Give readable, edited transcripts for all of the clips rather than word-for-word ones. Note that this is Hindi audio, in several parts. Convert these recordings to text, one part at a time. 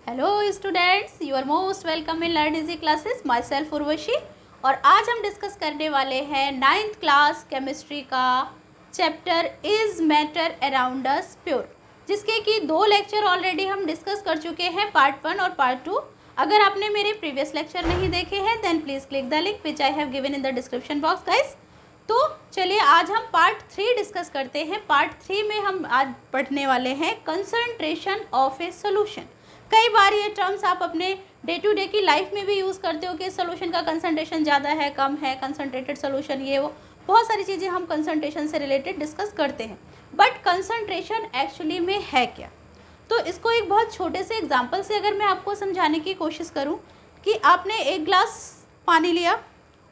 Hello students, you are most welcome in Learn Easy Classes. Myself Urvashi. और आज हम डिस्कस करने वाले हैं 9th क्लास केमिस्ट्री का chapter is matter around us pure, जिसके कि 2 लेक्चर ऑलरेडी हम डिस्कस कर चुके हैं, पार्ट 1 और पार्ट 2। अगर आपने मेरे प्रीवियस लेक्चर नहीं देखे हैं then please click the link which I have given in the description box guys. तो चलिए आज हम पार्ट 3 डिस्कस करते हैं। पार्ट 3 में हम आज पढ़ने वाले हैं कंसंट्रेशन ऑफ ए सोल्यूशन। कई बार ये टर्म्स आप अपने डे टू डे की लाइफ में भी यूज़ करते हो कि सोल्यूशन का कंसंट्रेशन ज़्यादा है, कम है, कंसंट्रेटेड सोल्यूशन, ये वो बहुत सारी चीज़ें हम कंसंट्रेशन से रिलेटेड डिस्कस करते हैं। बट कंसंट्रेशन एक्चुअली में है क्या? तो इसको एक बहुत छोटे से एग्जांपल से अगर मैं आपको समझाने की कोशिश करूं कि आपने एक ग्लास पानी लिया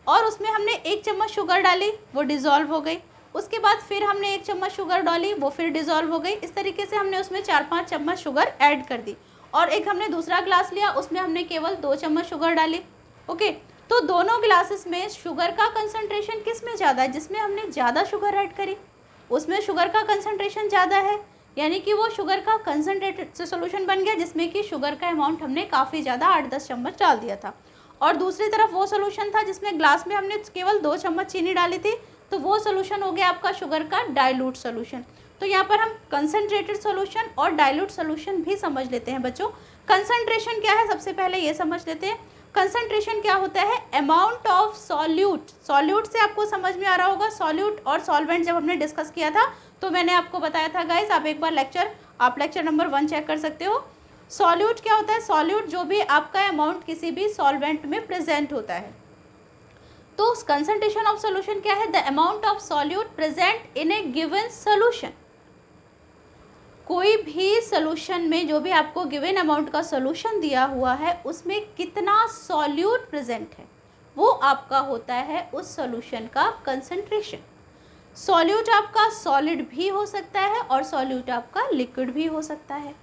और उसमें हमने 1 चम्मच शुगर डाली, वो डिज़ोल्व हो गई। उसके बाद फिर हमने 1 चम्मच शुगर डाली, वो फिर डिज़ोल्व हो गई। इस तरीके से हमने उसमें 4-5 चम्मच शुगर ऐड कर दी। और एक हमने दूसरा ग्लास लिया, उसमें हमने केवल 2 चम्मच शुगर डाली। ओके, तो दोनों ग्लासेस में शुगर का कंसंट्रेशन किस में ज़्यादा है? जिसमें हमने ज़्यादा शुगर ऐड करी उसमें शुगर का कंसंट्रेशन ज़्यादा है, यानी कि वो शुगर का कंसंट्रेटेड सोल्यूशन बन गया जिसमें कि शुगर का अमाउंट हमने काफ़ी ज़्यादा 8-10 चम्मच डाल दिया था। और दूसरी तरफ वो सोल्यूशन था जिसमें ग्लास में हमने केवल 2 चम्मच चीनी डाली थी, तो वो सोल्यूशन हो गया आपका शुगर का डाइल्यूट सोल्यूशन। तो यहाँ पर हम कंसंट्रेटेड सोल्यूशन और डाइल्यूट सोल्यूशन भी समझ लेते हैं बच्चों। कंसंट्रेशन क्या है सबसे पहले ये समझ लेते हैं। कंसंट्रेशन क्या होता है? Amount of solute. सॉल्यूट से आपको समझ में आ रहा होगा, सॉल्यूट और सॉल्वेंट जब हमने डिस्कस किया था तो मैंने आपको बताया था गाइस, आप एक बार लेक्चर नंबर 1 चेक कर सकते हो। सॉल्यूट क्या होता है? सॉल्यूट जो भी आपका अमाउंट किसी भी सॉल्वेंट में प्रेजेंट होता है। तो कंसंट्रेशन ऑफ सॉल्यूशन क्या है? The amount of solute present in A given solution. कोई भी सॉल्यूशन में जो भी आपको गिवन अमाउंट का सॉल्यूशन दिया हुआ है उसमें कितना सॉल्यूट प्रेजेंट है वो आपका होता है उस सॉल्यूशन का कंसंट्रेशन। सॉल्यूट आपका सॉलिड भी हो सकता है और सॉल्यूट आपका लिक्विड भी हो सकता है।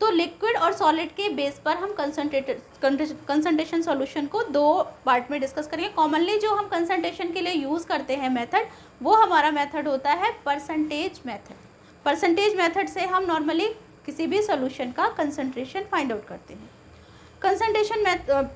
तो लिक्विड और सॉलिड के बेस पर हम कंसंट्रेशन सॉल्यूशन को 2 पार्ट में डिस्कस करेंगे। कॉमनली जो हम कंसंट्रेशन के लिए यूज़ करते हैं मेथड, वो हमारा मेथड होता है परसेंटेज मेथड। परसेंटेज मेथड से हम नॉर्मली किसी भी सॉल्यूशन का कंसंट्रेशन फाइंड आउट करते हैं। कंसंट्रेशन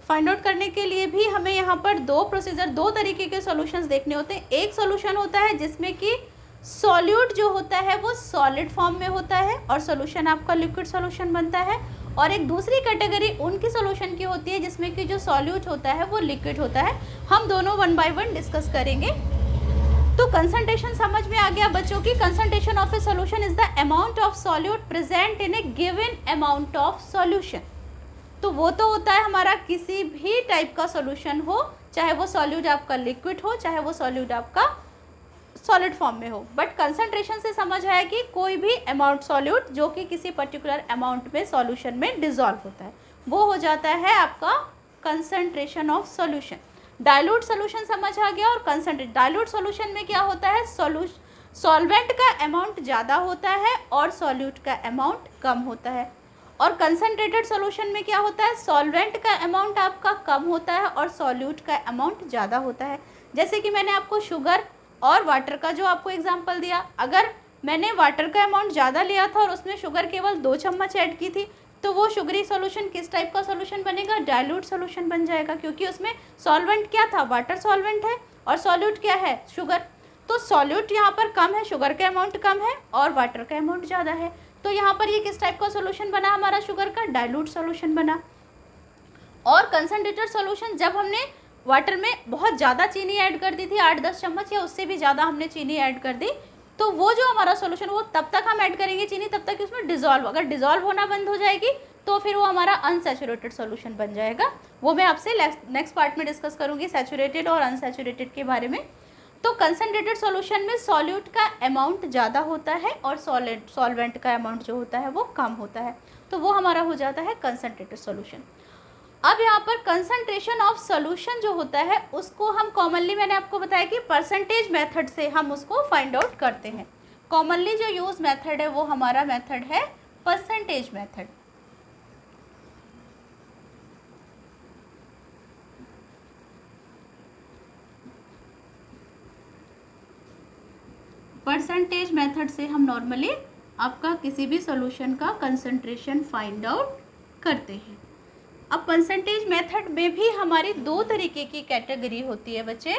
फाइंड आउट करने के लिए भी हमें यहाँ पर 2 तरीके के सॉल्यूशंस देखने होते हैं। एक सॉल्यूशन होता है जिसमें कि सॉल्यूट जो होता है वो सॉलिड फॉर्म में होता है और सॉल्यूशन आपका लिक्विड सॉल्यूशन बनता है। और एक दूसरी कैटेगरी उनकी सॉल्यूशन की होती है जिसमें कि जो सॉल्यूट होता है वो लिक्विड होता है। हम दोनों 1 बाय 1 डिस्कस करेंगे। तो कंसंट्रेशन समझ में आ गया बच्चों की। Concentration of a solution is the amount of solute present in A given amount of solution. तो वो तो होता है हमारा किसी भी टाइप का सॉल्यूशन हो, चाहे वो सॉल्यूट आपका लिक्विड हो, चाहे वो सॉल्यूट आपका सॉलिड फॉर्म में हो। बट कंसंट्रेशन से समझ आया कि कोई भी अमाउंट सॉल्यूट जो कि किसी पर्टिकुलर अमाउंट में सॉल्यूशन में डिसॉल्व होता है वो हो जाता है आपका concentration of solution. Dilute solution समझ आ गया। और कंसंट्रेट डाइल्यूट सॉल्यूशन में क्या होता है? सॉल्वेंट का अमाउंट ज़्यादा होता है और सॉल्यूट का अमाउंट कम होता है। और कंसंट्रेटेड सॉल्यूशन में क्या होता है? सॉल्वेंट का अमाउंट आपका कम होता है और सॉल्यूट का अमाउंट ज़्यादा होता है। जैसे कि मैंने आपको शुगर और वाटर का जो आपको एग्जांपल दिया, अगर मैंने वाटर का अमाउंट ज़्यादा लिया था और उसमें शुगर केवल 2 चम्मच ऐड की थी, तो वो शुगरी सॉल्यूशन किस टाइप का सॉल्यूशन बनेगा? डाइल्यूट सॉल्यूशन बन जाएगा, क्योंकि उसमें सॉल्वेंट क्या था? वाटर सॉल्वेंट है और सॉल्यूट क्या है? शुगर। तो सॉल्यूट यहाँ पर कम है, शुगर का अमाउंट कम है और वाटर का अमाउंट ज़्यादा है। तो यहाँ पर ये किस टाइप का सॉल्यूशन बना हमारा? शुगर का डाइल्यूट सॉल्यूशन बना। और कंसंट्रेटेड सॉल्यूशन, जब हमने वाटर में बहुत ज़्यादा चीनी ऐड कर दी थी, 8-10 चम्मच या उससे भी ज़्यादा हमने चीनी ऐड कर दी, तो वो जो हमारा सॉल्यूशन वो तब तक हम ऐड करेंगे चीनी तब तक कि उसमें डिज़ोल्व, अगर डिज़ोल्व होना बंद हो जाएगी तो फिर वो हमारा अनसैचुरेटेड सॉल्यूशन बन जाएगा। वो मैं आपसे नेक्स्ट पार्ट में डिस्कस करूँगी सैचुरेटेड और अनसैचुरेटेड के बारे में। तो कंसंट्रेटेड सॉल्यूशन में सॉल्यूट का अमाउंट ज़्यादा होता है और सॉल्वेंट का अमाउंट जो होता है वो कम होता है, तो वो हमारा हो जाता है कंसंट्रेटेड सॉल्यूशन। अब यहाँ पर कंसंट्रेशन ऑफ सॉल्यूशन जो होता है उसको हम कॉमनली, मैंने आपको बताया कि परसेंटेज मेथड से हम उसको फाइंड आउट करते हैं। कॉमनली जो यूज मेथड है वो हमारा मेथड है परसेंटेज मेथड। परसेंटेज मेथड से हम नॉर्मली आपका किसी भी सॉल्यूशन का कंसंट्रेशन फाइंड आउट करते हैं। अब परसेंटेज मेथड में भी हमारी दो तरीके की कैटेगरी होती है बच्चे।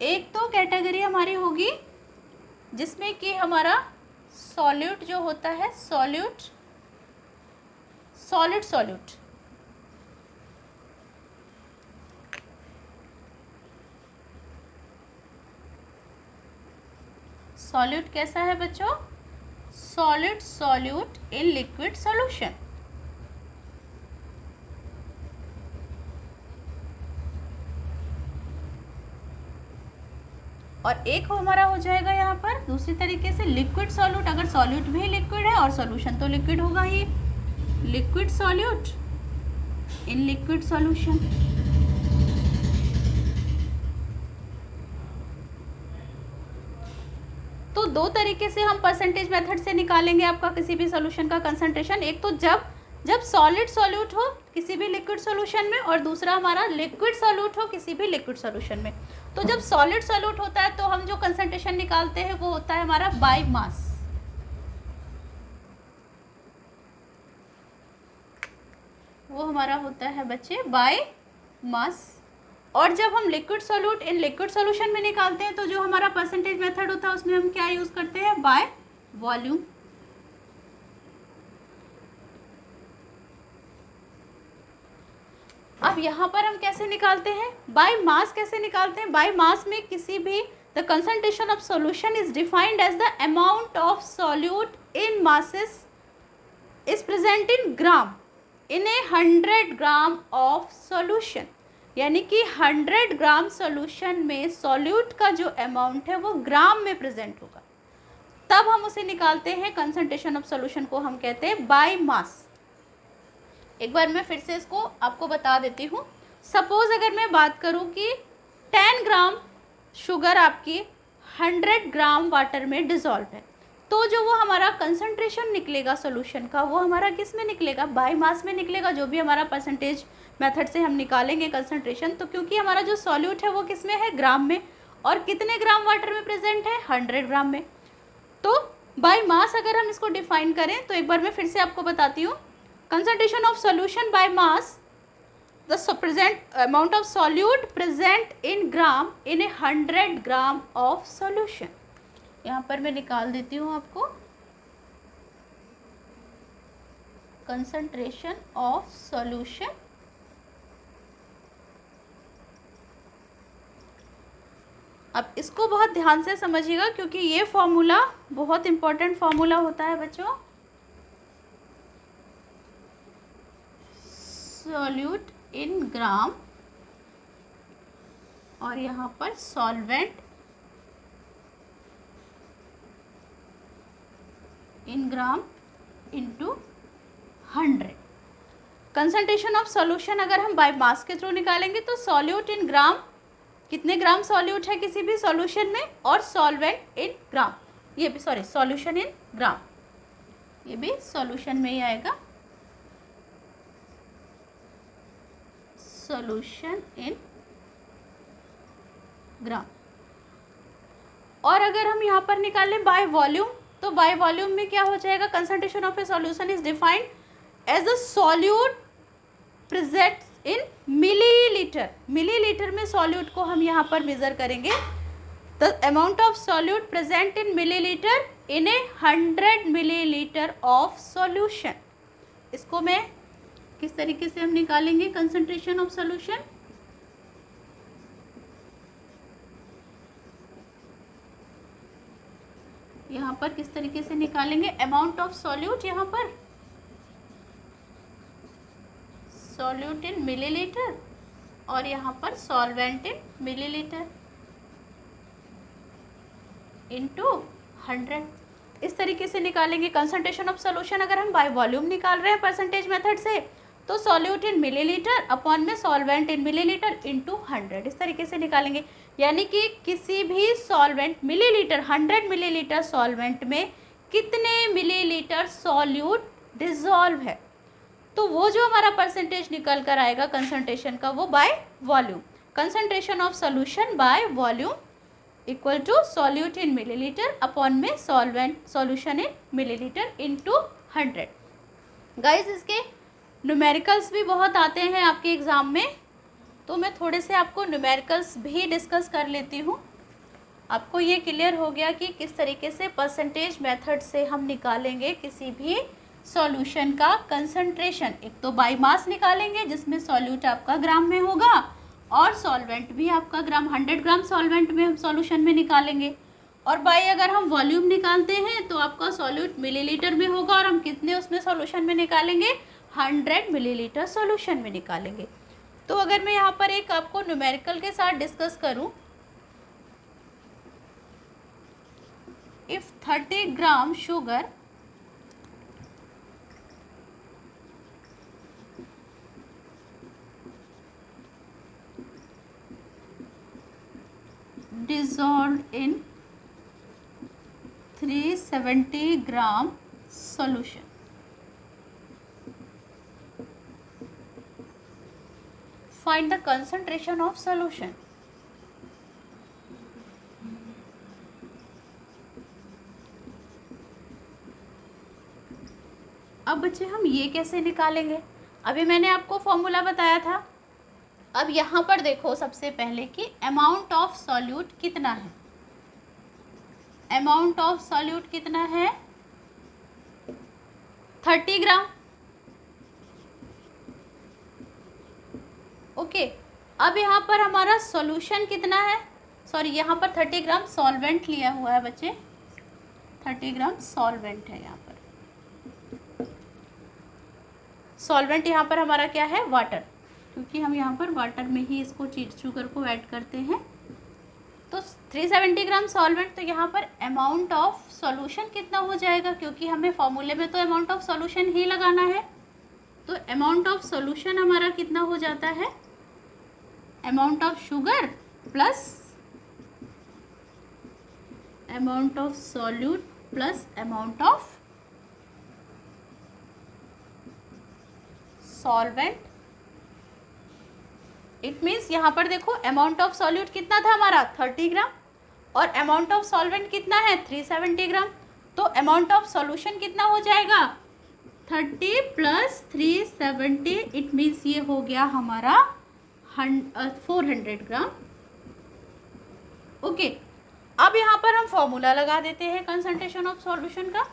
एक तो कैटेगरी हमारी होगी जिसमें कि हमारा सॉल्यूट जो होता है, सॉल्यूट, सॉलिड सॉल्यूट, सॉल्यूट कैसा है बच्चों? Solid solute in liquid solution. और एक हमारा हो जाएगा यहाँ पर दूसरी तरीके से लिक्विड सॉल्यूट। अगर सॉल्यूट भी लिक्विड है और सॉल्यूशन तो लिक्विड होगा ही, liquid solute in liquid solution. तो दो तरीके से हम परसेंटेज मेथड से निकालेंगे आपका किसी भी सॉल्यूशन का कंसंट्रेशन। एक तो जब सॉलिड सॉल्यूट हो किसी भी लिक्विड सॉल्यूशन में, और दूसरा हमारा लिक्विड सॉल्यूट हो किसी भी लिक्विड सॉल्यूशन में। तो जब सॉलिड सॉल्यूट होता है तो हम जो कंसंट्रेशन निकालते हैं वो होता है हमारा बाय मास। वो हमारा होता है बच्चे बाय मास। और जब हम liquid solute in liquid solution में निकालते हैं तो जो हमारा परसेंटेज मेथड होता है उसमें हम क्या यूज करते हैं? By volume. अब यहाँ पर हम कैसे निकालते हैं? बाय मास कैसे निकालते हैं? बाय मास में किसी भी the concentration of solution is defined as the amount of solute in masses is present in gram in a 100 gram of solution. यानी कि 100 ग्राम सॉल्यूशन में सॉल्यूट का जो अमाउंट है वो ग्राम में प्रेजेंट होगा, तब हम उसे निकालते हैं। कंसंट्रेशन ऑफ सॉल्यूशन को हम कहते हैं बाय मास। एक बार मैं फिर से इसको आपको बता देती हूँ। सपोज अगर मैं बात करूँ कि 10 ग्राम शुगर आपकी 100 ग्राम वाटर में डिज़ोल्व है, तो जो वो हमारा कंसंट्रेशन निकलेगा सॉल्यूशन का वो हमारा किस में निकलेगा? बाय मास में निकलेगा। जो भी हमारा परसेंटेज मेथड से हम निकालेंगे कंसंट्रेशन, तो क्योंकि हमारा जो सॉल्यूट है वो किस में है? ग्राम में। और कितने ग्राम वाटर में प्रेजेंट है? 100 ग्राम में। तो बाय मास अगर हम इसको डिफाइन करें तो एक बार मैं फिर से आपको बताती हूँ। concentration of solution by mass, the present amount of solute present in gram in a 100 gram of solution। यहाँ पर मैं निकाल देती हूँ आपको concentration of solution अब इसको बहुत ध्यान से समझिएगा क्योंकि ये फॉर्मूला बहुत इंपॉर्टेंट फॉर्मूला होता है बच्चों। सॉल्यूट इन ग्राम और यहाँ पर solvent in gram into 100। Concentration of solution अगर हम बाय मास के थ्रू निकालेंगे तो सॉल्यूट इन ग्राम, कितने ग्राम सॉल्यूट है किसी भी सॉल्यूशन में, और सॉल्वेंट इन ग्राम, ये भी सॉल्यूशन इन ग्राम, ये भी सॉल्यूशन में ही आएगा, सॉल्यूशन इन ग्राम। और अगर हम यहाँ पर निकालें बाय वॉल्यूम, तो बाय वॉल्यूम में क्या हो जाएगा? Concentration of a solution is defined as a solute present in millilitre. Millilitre में सॉल्यूट को हम यहाँ पर मेजर करेंगे। The amount of solute present in millilitre in a 100 millilitre of solution. इसको मैं किस तरीके से हम निकालेंगे कंसंट्रेशन ऑफ सॉल्यूशन? यहाँ पर किस तरीके से निकालेंगे अमाउंट ऑफ सॉल्यूट? यहाँ पर सॉल्यूट इन मिलीलीटर और यहाँ पर सॉल्वेंट इन मिलीलीटर इनटू 100। इस तरीके से निकालेंगे कंसंट्रेशन ऑफ सॉल्यूशन। अगर हम बाय वॉल्यूम निकाल रहे हैं परसेंटेज मेथड से तो सॉल्यूट इन मिलीलीटर अपॉन में सॉल्वेंट इन मिलीलीटर इनटू 100, इस तरीके से निकालेंगे। यानी कि किसी भी सॉल्वेंट मिलीलीटर 100 मिलीलीटर सॉल्वेंट में कितने मिलीलीटर सॉल्यूट डिसॉल्व है, तो वो जो हमारा परसेंटेज निकल कर आएगा कंसंट्रेशन का वो by volume. Concentration of solution by volume equal to solute in milliliter upon में solvent solution in milliliter into 100। Guys इसके न्यूमेरिकल्स भी बहुत आते हैं आपके एग्ज़ाम में, तो मैं थोड़े से आपको न्यूमेरिकल्स भी डिस्कस कर लेती हूँ। आपको ये क्लियर हो गया कि किस तरीके से परसेंटेज मेथड से हम निकालेंगे किसी भी सॉल्यूशन का कंसंट्रेशन। एक तो बाई मास निकालेंगे जिसमें सॉल्यूट आपका ग्राम में होगा, और सॉल्वेंट भी आपका ग्राम, 100 ग्राम सॉल्वेंट में हम सॉल्यूशन में निकालेंगे। और बाई अगर हम वॉल्यूम निकालते हैं तो आपका सॉल्यूट मिलीलीटर में होगा, और हम कितने उसमें सॉल्यूशन में निकालेंगे, 100 मिलीलीटर सॉल्यूशन में निकालेंगे। तो अगर मैं यहाँ पर एक आपको न्यूमेरिकल के साथ डिस्कस करूँ, if 30 gram sugar dissolved in 370 gram solution, find the concentration of solution। अब बच्चे हम ये कैसे निकालेंगे, अभी मैंने आपको फॉर्मूला बताया था। अब यहाँ पर देखो सबसे पहले कि अमाउंट ऑफ सॉल्यूट कितना है। अमाउंट ऑफ सॉल्यूट कितना है, 30 ग्राम। ओके, अब यहाँ पर हमारा सॉल्यूशन कितना है, सॉरी यहाँ पर 30 ग्राम सॉल्वेंट लिया हुआ है बच्चे, 30 ग्राम सॉल्वेंट है यहाँ पर। सॉल्वेंट यहाँ पर हमारा क्या है, वाटर, क्योंकि हम यहाँ पर वाटर में ही इसको शुगर को ऐड करते हैं। तो 370 ग्राम सॉल्वेंट, तो यहाँ पर अमाउंट ऑफ सॉल्यूशन कितना हो जाएगा, क्योंकि हमें फॉर्मूले में तो अमाउंट ऑफ सॉल्यूशन ही लगाना है। तो अमाउंट ऑफ सॉल्यूशन हमारा कितना हो जाता है, amount of sugar plus amount of solute plus amount of solvent. It means यहाँ पर देखो अमाउंट ऑफ सॉल्यूट कितना था हमारा 30 ग्राम, और अमाउंट ऑफ सॉल्वेंट कितना है 370 ग्राम। तो अमाउंट ऑफ सॉल्यूशन कितना हो जाएगा 30 प्लस 370, इट मीन्स ये हो गया हमारा 400 ग्राम। ओके, अब यहाँ पर हम फॉर्मूला लगा देते हैं कंसंट्रेशन ऑफ सॉल्यूशन का।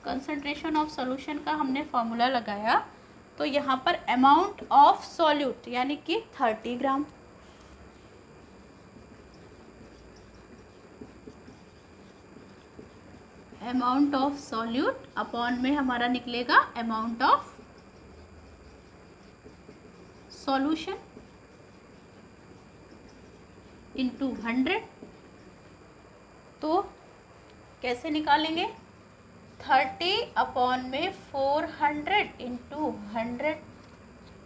कंसंट्रेशन ऑफ सॉल्यूशन का हमने फॉर्मूला लगाया, तो यहाँ पर अमाउंट ऑफ सॉल्यूट यानी कि 30 ग्राम, अमाउंट ऑफ सॉल्यूट अपॉन में हमारा निकलेगा अमाउंट ऑफ सॉल्यूशन इंटू 100। तो कैसे निकालेंगे, 30 अपॉन में 400 इंटू 100,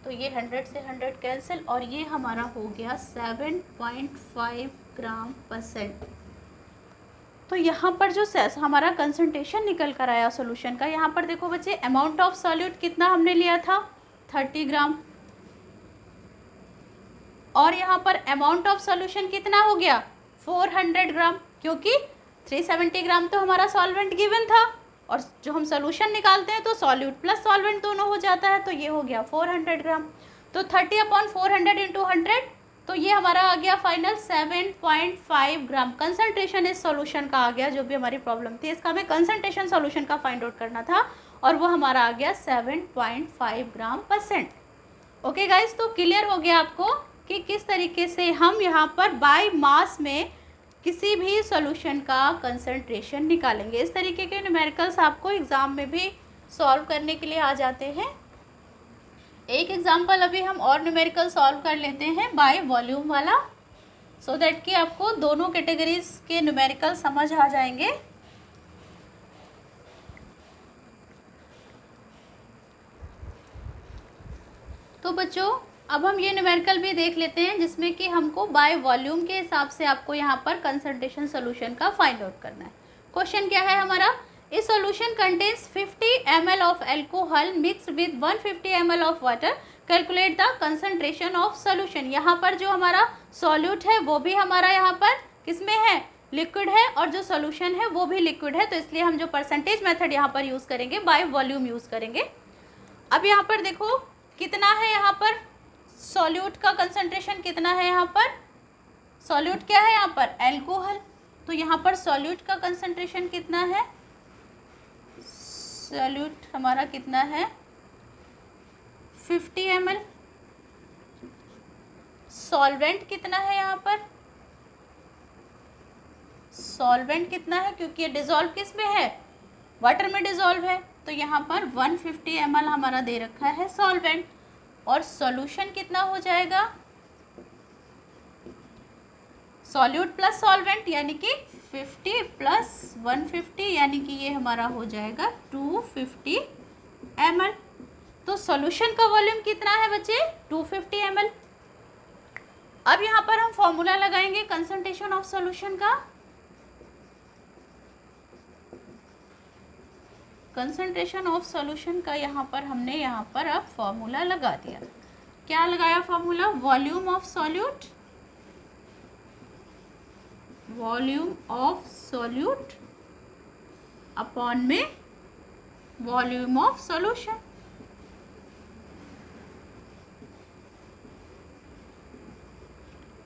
तो ये 100 से 100 कैंसिल, और ये हमारा हो गया 7.5 ग्राम %। तो यहाँ पर जो हमारा कंसंट्रेशन निकल कर आया सॉल्यूशन का, यहाँ पर देखो बच्चे अमाउंट ऑफ सॉल्यूट कितना हमने लिया था 30 ग्राम, और यहाँ पर अमाउंट ऑफ सॉल्यूशन कितना हो गया 400 ग्राम, क्योंकि 370 ग्राम तो हमारा सॉल्वेंट गिवन था, और जो हम सॉल्यूशन निकालते हैं तो सॉल्यूट प्लस सॉल्वेंट दोनों हो जाता है, तो ये हो गया 400 ग्राम। तो 30 अपॉन 400 इंटू 100, तो ये हमारा आ गया फाइनल 7.5 ग्राम कंसंट्रेशन इस सॉल्यूशन का आ गया। जो भी हमारी प्रॉब्लम थी इसका हमें कंसंट्रेशन सॉल्यूशन का फाइंड आउट करना था, और वो हमारा आ गया 7.5 ग्राम %। ओके गाइज, तो क्लियर हो गया आपको कि किस तरीके से हम यहाँ पर बाय मास में किसी भी सॉल्यूशन का कंसंट्रेशन निकालेंगे। इस तरीके के न्यूमेरिकल्स आपको एग्ज़ाम में भी सॉल्व करने के लिए आ जाते हैं। एक एग्जांपल अभी हम और न्यूमेरिकल सॉल्व कर लेते हैं बाय वॉल्यूम वाला, सो दैट कि आपको दोनों कैटेगरीज के न्यूमेरिकल समझ आ जाएंगे। तो बच्चों अब हम ये न्यूमेरिकल भी देख लेते हैं जिसमें कि हमको बाय वॉल्यूम के हिसाब से आपको यहाँ पर कंसंट्रेशन सॉल्यूशन का फाइंड आउट करना है। क्वेश्चन क्या है हमारा, ए solution contains 50 ml of alcohol mixed with 150 ml of water, calculate the concentration of solution. यहाँ पर जो हमारा सॉल्यूट है वो भी हमारा यहाँ पर किसमें है लिक्विड है और जो सॉल्यूशन है वो भी लिक्विड है, तो इसलिए हम जो परसेंटेज मेथड यहाँ पर यूज़ करेंगे, बाय वॉल्यूम यूज़ करेंगे। अब यहाँ पर देखो कितना है, यहाँ पर सॉल्यूट का कंसंट्रेशन कितना है, यहाँ पर सॉल्यूट क्या है, यहाँ पर एल्कोहल, तो यहाँ पर सॉल्यूट का कंसंट्रेशन कितना है, सॉल्यूट हमारा कितना है 50 ml। सॉल्वेंट कितना है, यहाँ पर सॉल्वेंट कितना है, क्योंकि ये डिजोल्व किस में है, वाटर में डिजोल्व है, तो यहाँ पर 150 ml हमारा दे रखा है सॉल्वेंट। और सॉल्यूशन कितना हो जाएगा, सॉल्यूट प्लस सॉल्वेंट यानी कि 50 प्लस 150 यानी कि ये हमारा हो जाएगा 250 ml। तो सॉल्यूशन का वॉल्यूम कितना है बच्चे, 250 ml। अब यहाँ पर हम फॉर्मूला लगाएंगे कंसंट्रेशन ऑफ सॉल्यूशन का। कंसंट्रेशन ऑफ सॉल्यूशन का यहाँ पर हमने यहाँ पर अब फॉर्मूला लगा दिया। क्या लगाया formula, volume of solute, volume of solute upon में वॉल्यूम ऑफ सॉल्यूशन।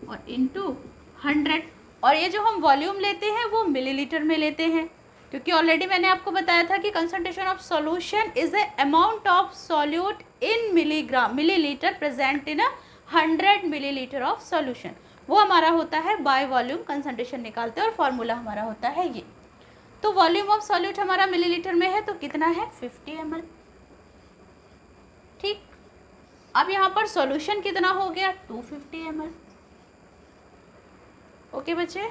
और इनटू 100। और ये जो हम वॉल्यूम लेते हैं वो मिलीलीटर में लेते हैं, क्योंकि ऑलरेडी मैंने आपको बताया था कि concentration of solution is the amount of solute in milligram millilitre present in 100 millilitre of solution. वो हमारा होता है बाय वॉल्यूम कंसंट्रेशन निकालते हैं और फॉर्मूला हमारा होता है ये। तो वॉल्यूम ऑफ सॉल्यूट हमारा मिलीलीटर में है, तो कितना है 50 ml। ठीक, अब यहाँ पर सॉल्यूशन कितना हो गया 250 ml। ओके बच्चे,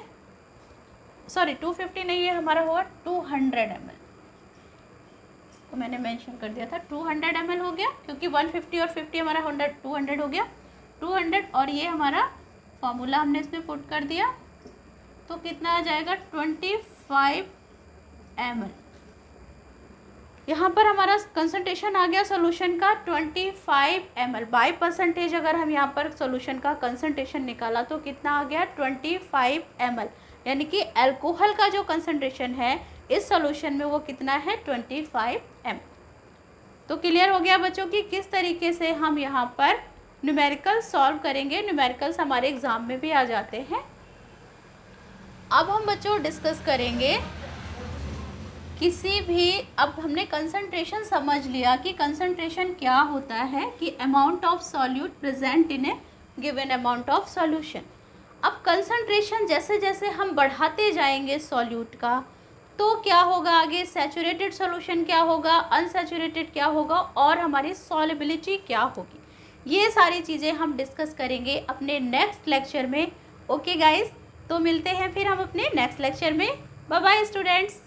सॉरी 250 नहीं है, हमारा हुआ 200 ml, तो मैंने मेंशन कर दिया था 200 ml हो गया, क्योंकि 150 और 50 हमारा 200 हो गया 200। और ये हमारा फॉर्मूला हमने इसमें पुट कर दिया, तो कितना आ जाएगा 25 ml। यहाँ पर हमारा कंसंट्रेशन आ गया सॉल्यूशन का 25 ml। बाय परसेंटेज अगर हम यहाँ पर सॉल्यूशन का कंसंट्रेशन निकाला तो कितना आ गया 25 ml, यानी कि अल्कोहल का जो कंसंट्रेशन है इस सॉल्यूशन में वो कितना है 25 ml। तो क्लियर हो गया बच्चों कि किस तरीके से हम यहाँ पर न्यूमेरिकल सॉल्व करेंगे। न्यूमेरिकल्स हमारे एग्जाम में भी आ जाते हैं। अब हम बच्चों डिस्कस करेंगे किसी भी, अब हमने कंसंट्रेशन समझ लिया कि कंसंट्रेशन क्या होता है, कि amount of solute present in A given amount of solution. अब कंसंट्रेशन जैसे जैसे हम बढ़ाते जाएंगे सॉल्यूट का, तो क्या होगा आगे, सैचुरेटेड सॉल्यूशन क्या होगा, अनसैचुरेटेड क्या होगा, और हमारी सॉल्युबिलिटी क्या होगी, ये सारी चीज़ें हम डिस्कस करेंगे अपने नेक्स्ट लेक्चर में। ओके गाइस, तो मिलते हैं फिर हम अपने नेक्स्ट लेक्चर में। Bye bye students.